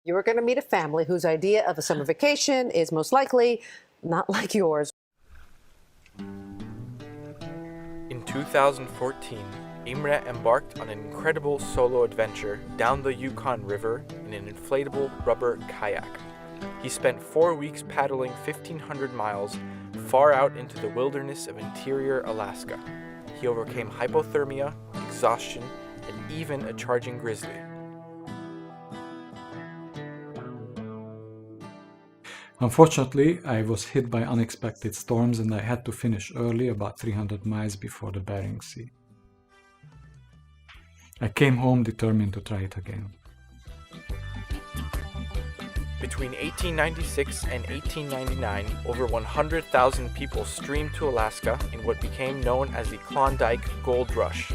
You're going to meet a family whose idea of a summer vacation is most likely not like yours. In 2014, Imre embarked on an incredible solo adventure down the Yukon River in an inflatable rubber kayak. He spent 4 weeks paddling 1,500 miles far out into the wilderness of interior Alaska. He overcame hypothermia, exhaustion, and even a charging grizzly. Unfortunately, I was hit by unexpected storms and I had to finish early, about 300 miles before the Bering Sea. I came home determined to try it again. Between 1896 and 1899, over 100,000 people streamed to Alaska in what became known as the Klondike Gold Rush.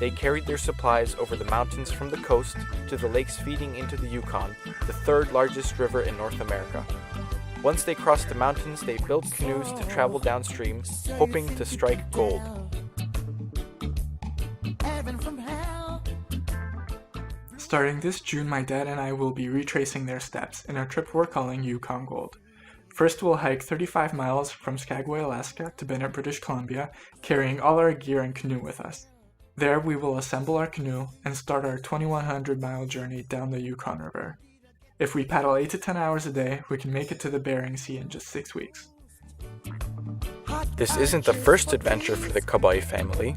They carried their supplies over the mountains from the coast to the lakes feeding into the Yukon, the third largest river in North America. Once they crossed the mountains, they built canoes to travel downstream, hoping to strike gold. Starting this June, my dad and I will be retracing their steps in a trip we're calling Yukon Gold. First, we'll hike 35 miles from Skagway, Alaska to Bennett, British Columbia, carrying all our gear and canoe with us. There, we will assemble our canoe and start our 2,100-mile journey down the Yukon River. If we paddle 8 to 10 hours a day, we can make it to the Bering Sea in just 6 weeks. This isn't the first adventure for the Kabay family.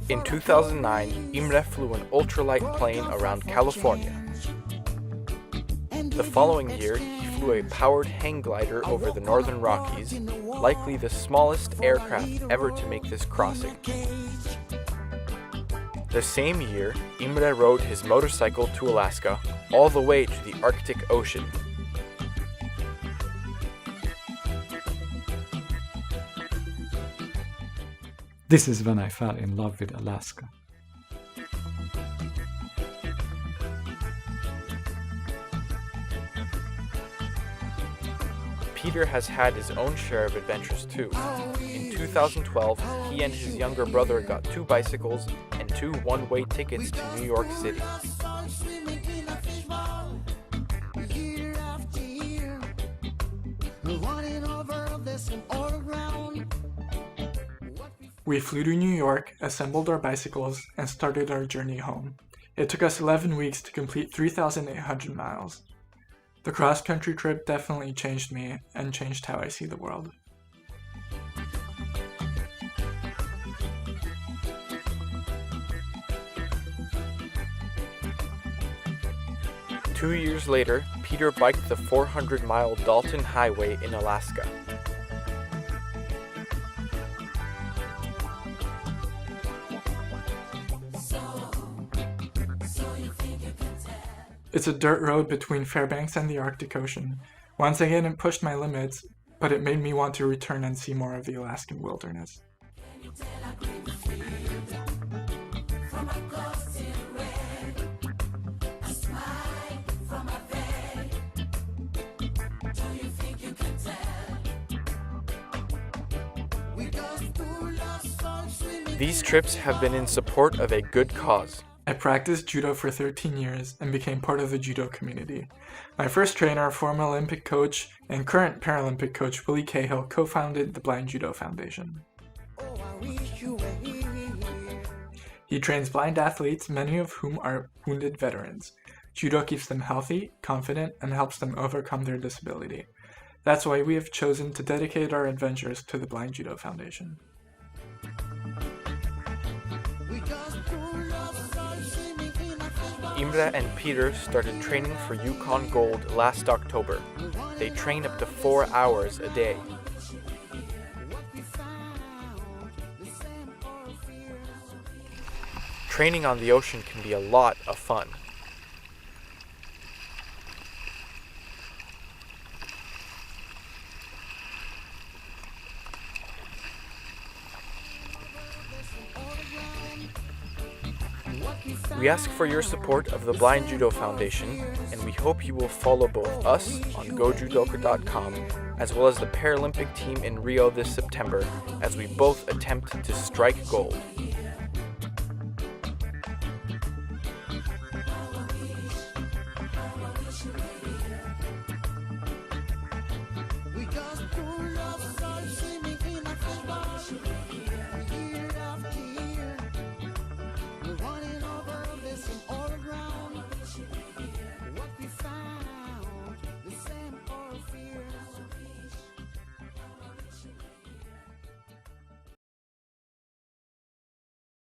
In 2009, Imre flew an ultralight plane around California. The following year, he flew a powered hang glider over the Northern Rockies, likely the smallest aircraft ever to make this crossing. The same year, Imre rode his motorcycle to Alaska, all the way to the Arctic Ocean. This is when I fell in love with Alaska. Peter has had his own share of adventures too. In 2012, he and his younger brother got 2 bicycles and 2 one-way tickets to New York City. We flew to New York, assembled our bicycles, and started our journey home. It took us 11 weeks to complete 3,800 miles. The cross-country trip definitely changed me and changed how I see the world. Two years later, Peter biked the 400-mile Dalton Highway in Alaska. It's a dirt road between Fairbanks and the Arctic Ocean. Once again, it pushed my limits, but it made me want to return and see more of the Alaskan wilderness. These trips have been in support of a good cause. I practiced judo for 13 years and became part of the judo community. My first trainer, former Olympic coach and current Paralympic coach Willie Cahill, co-founded the Blind Judo Foundation. He trains blind athletes, many of whom are wounded veterans. Judo keeps them healthy, confident, and helps them overcome their disability. That's why we have chosen to dedicate our adventures to the Blind Judo Foundation. Imre and Peter started training for Yukon Gold last October. They train up to 4 hours a day. Training on the ocean can be a lot of fun. We ask for your support of the Blind Judo Foundation, and we hope you will follow both us on gojudoka.com as well as the Paralympic team in Rio this September as we both attempt to strike gold. We got